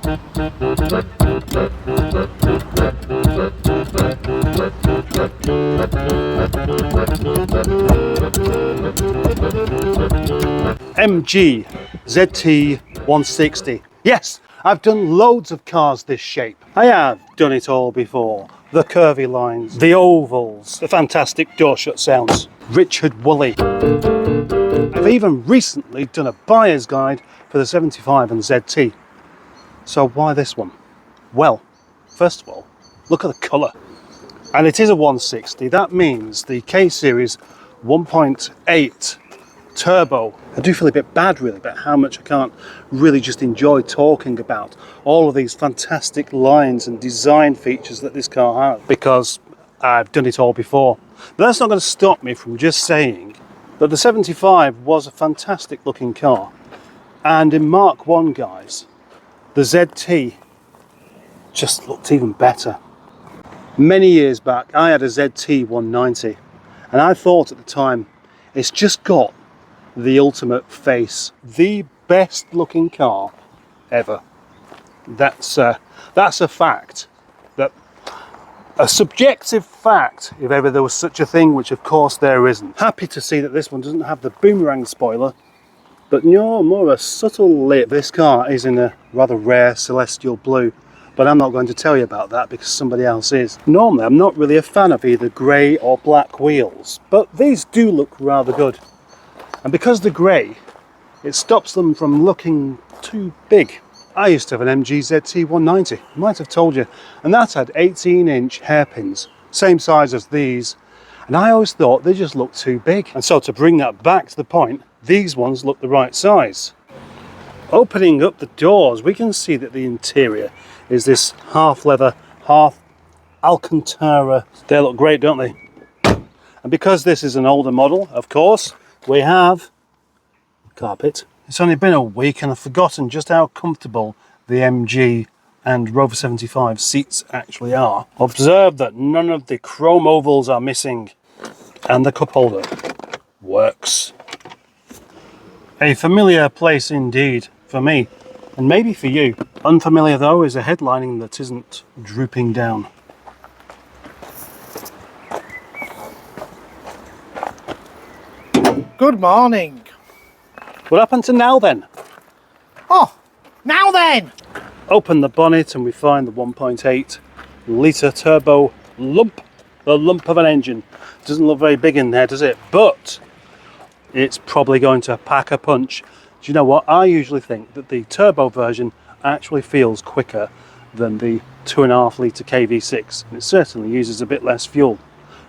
MG ZT 160. Yes, I've done loads of cars this shape. I have done it all before. The curvy lines, the ovals, the fantastic door shut sounds. Richard Woolley. I've even recently done a buyer's guide for the 75 and ZT. So why this one? Well, first of all, look at the colour. And it is a 160. That means the K-Series 1.8 turbo. I do feel a bit bad really about how much I can't really just enjoy talking about all of these fantastic lines and design features that this car has, because I've done it all before. But that's not going to stop me from just saying that the 75 was a fantastic looking car, and in Mark 1 guys, the ZT just looked even better. Many years back I had a ZT 190 and I thought at the time, it's just got the ultimate face, the best looking car ever. That's a fact, that a subjective fact, if ever there was such a thing, which of course there isn't. Happy to see that this one doesn't have the boomerang spoiler, but no, more a subtle lip. This car is in a rather rare celestial blue, but I'm not going to tell you about that because somebody else is. Normally I'm not really a fan of either grey or black wheels, but these do look rather good. And because they're grey, it stops them from looking too big. I used to have an MG ZT 190, I might have told you, and that had 18-inch hairpins, same size as these, and I always thought they just looked too big. And so to bring that back to the point, these ones look the right size. Opening up the doors, we can see that the interior is this half leather, half Alcantara. They look great, don't they? And because this is an older model, of course, we have carpet. It's only been a week and I've forgotten just how comfortable the MG and Rover 75 seats actually are. Observe that none of the chrome ovals are missing, and the cup holder works. A familiar place indeed for me, and maybe for you. Unfamiliar though is a headlining that isn't drooping down. Good morning. What happened to now then? Oh, now then! Open the bonnet and we find the 1.8 litre turbo lump. The lump of an engine. Doesn't look very big in there, does it? But it's probably going to pack a punch. Do you know what? I usually think that the turbo version actually feels quicker than the 2.5 litre KV6. And it certainly uses a bit less fuel.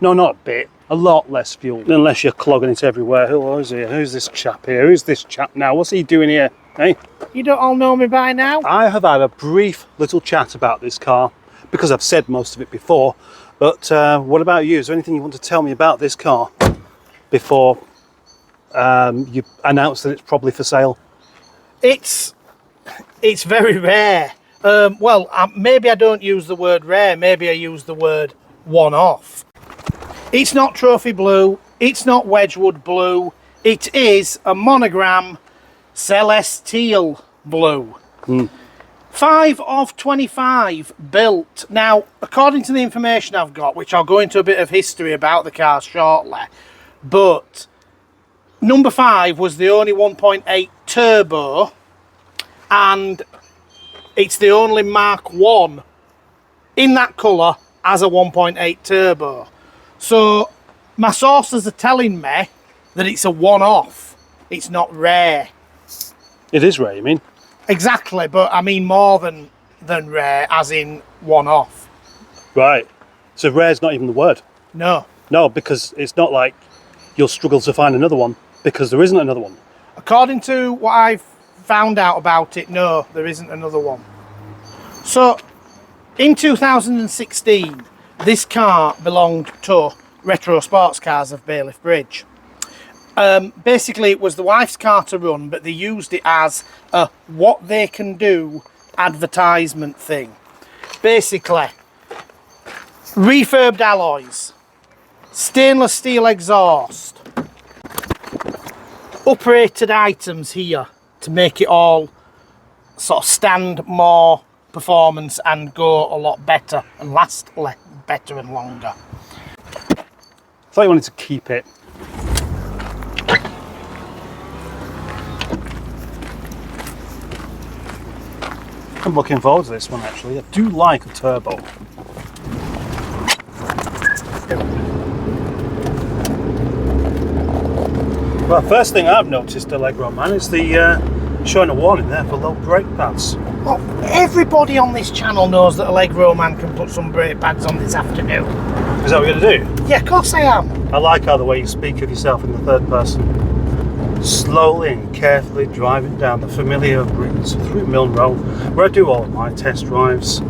No, not a bit. A lot less fuel, unless you're clogging it everywhere. Who is here? Who's this chap here? Who's this chap now? What's he doing here? Hey? You don't all know me by now? I have had a brief little chat about this car because I've said most of it before. But what about you? Is there anything you want to tell me about this car before you announce that it's probably for sale? It's very rare. Well, maybe I don't use the word rare. Maybe I use the word one-off. It's not trophy blue, it's not Wedgwood blue, it is a monogram celestial blue. 5 of 25 built. Now, according to the information I've got, which I'll go into a bit of history about the car shortly, but number 5 was the only 1.8 turbo, and it's the only Mark 1 in that colour as a 1.8 turbo. So my sources are telling me that it's a one-off. It's not rare. It is rare, you mean? Exactly, but I mean more than rare, as in one-off. Right. So rare is not even the word. No. No, because it's not like you'll struggle to find another one, because there isn't another one. According to what I've found out about it, no, there isn't another one. So in 2016, this car belonged to Retro Sports Cars of Bailiff Bridge. Basically, it was the wife's car to run, but they used it as a what they can do advertisement thing. Basically, refurbed alloys, stainless steel exhaust, uprated items here to make it all sort of stand more performance and go a lot better and last better and longer. I thought you wanted to keep it. I'm looking forward to this one actually. I do like a turbo. Well, first thing I've noticed, Allegroman, is the showing a warning there for low brake pads. Well, everybody on this channel knows that Allegroman can put some brake pads on this afternoon. Is that what you're going to do? Yeah, of course I am. I like how the way you speak of yourself in the third person. Slowly and carefully driving down the familiar routes through Milne Road, where I do all of my test drives.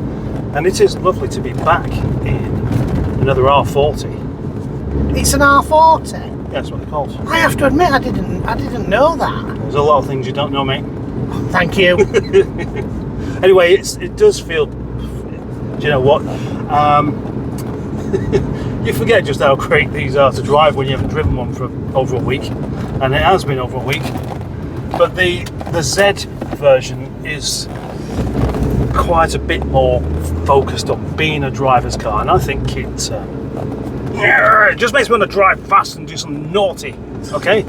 And it is lovely to be back in another R40. It's an R40. Yeah, that's what they're called. I have to admit, I didn't know that. There's a lot of things you don't know, mate. Thank you. Anyway, it does feel. Do you know what? You forget just how great these are to drive when you haven't driven one for over a week, and it has been over a week. But the Z version is quite a bit more focused on being a driver's car, and I think it just makes me want to drive fast and do something naughty. Okay,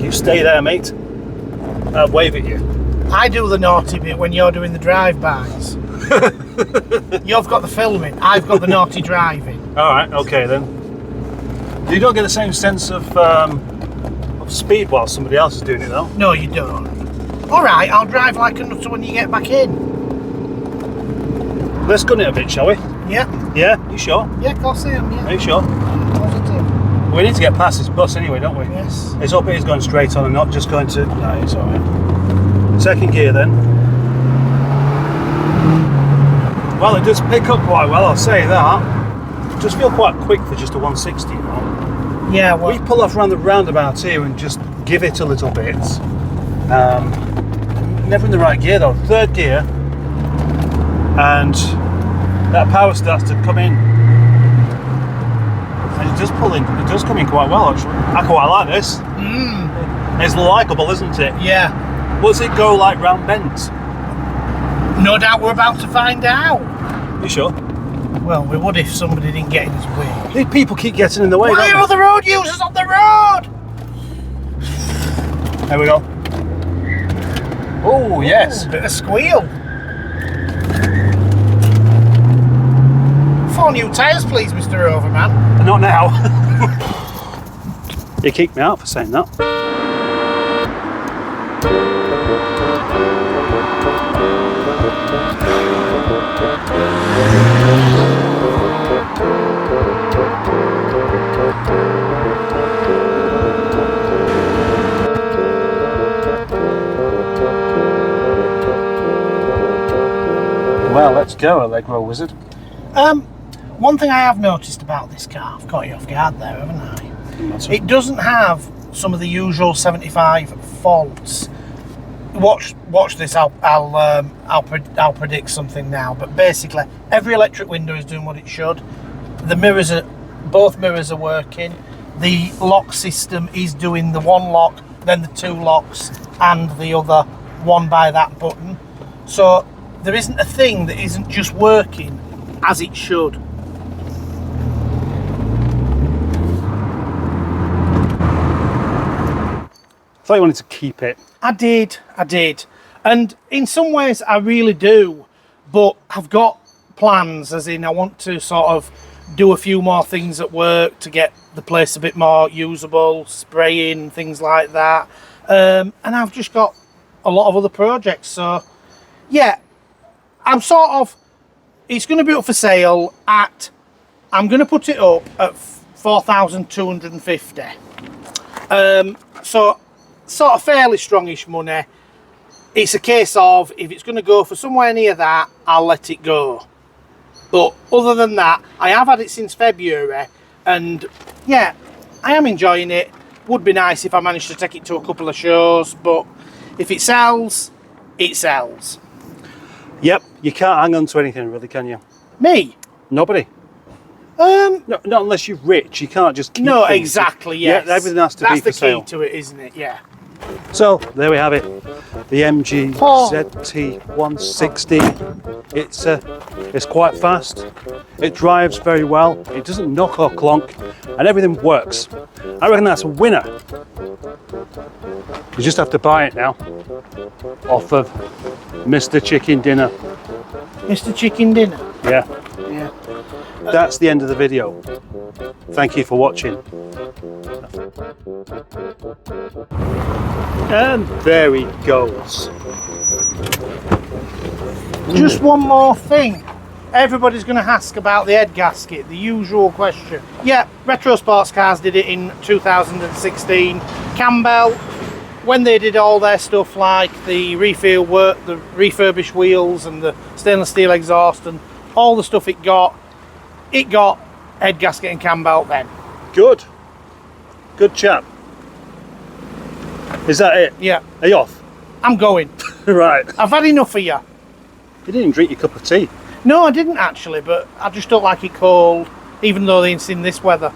you stay there, mate. I'll wave at you. I do the naughty bit when you're doing the drive-bys. You've got the filming, I've got the naughty driving. All right, okay then. You don't get the same sense of speed while somebody else is doing it, though. No, you don't. All right, I'll drive like a nutter when you get back in. Let's gun it a bit, shall we? Yeah. Yeah, you sure? Yeah, of course I am, yeah. Are you sure? Positive. We need to get past this bus anyway, don't we? Yes. Let's hope it is going straight on and not just going to... No, it's alright. Second gear then. Well, it does pick up quite well, I'll say that. It does feel quite quick for just a 160, you know? Yeah, well... We pull off around the roundabout here and just give it a little bit. Never in the right gear though. Third gear. And that power starts to come in. And it does pull in. It does come in quite well, actually. I quite like this. It's likeable, isn't it? Yeah. Does it go like round bends? No doubt we're about to find out. You sure? Well, we would if somebody didn't get in his way. These people keep getting in the way. Why are other road users on the road? There we go. Oh, yes. Ooh, bit of squeal. 4 new tyres, please, Mr. Overman. Not now. You kicked me out for saying that. Well, let's go, Allegro Wizard. One thing I have noticed about this car, I've caught you off guard there, haven't I? It doesn't have some of the usual 75 faults. Watch this. I'll predict something now. But basically, every electric window is doing what it should. The mirrors both mirrors are working. The lock system is doing the one lock, then the 2 locks, and the other one by that button. So there isn't a thing that isn't just working as it should. I thought you wanted to keep it. I did. And in some ways I really do, but I've got plans, as in I want to sort of do a few more things at work to get the place a bit more usable, spraying, things like that. And I've just got a lot of other projects. So yeah, I'm sort of, it's going to be up for sale at, I'm going to put it up at 4,250. So sort of fairly strongish money. It's a case of, if it's going to go for somewhere near that, I'll let it go. But other than that, I have had it since February, and yeah, I am enjoying it. Would be nice if I managed to take it to a couple of shows, but if it sells, it sells. Yep, you can't hang on to anything really, can you? Me? Nobody. No, not unless you're rich. You can't just keep No, things. exactly, yes. Yeah, everything has to be for sale. That's the key to it, isn't it? Yeah. So there we have it, the MG Oh. ZT160. It's quite fast, it drives very well, it doesn't knock or clonk, and everything works. I reckon that's a winner. You just have to buy it now off of Mr. Chicken Dinner. Mr. Chicken Dinner. Yeah, Yeah. that's the end of the video. Thank you for watching. And there he goes. Just one more thing. Everybody's going to ask about the head gasket, the usual question. Yeah, Retro Sports Cars did it in 2016. Campbell, when they did all their stuff like the refill work, the refurbished wheels and the stainless steel exhaust and all the stuff it got head gasket and cam belt then. Good. Good chap. Is that it? Yeah, Are you off? I'm going. Right. I've had enough of you. You didn't even drink your cup of tea. No, I didn't actually, but I just don't like it cold, even though it's in this weather.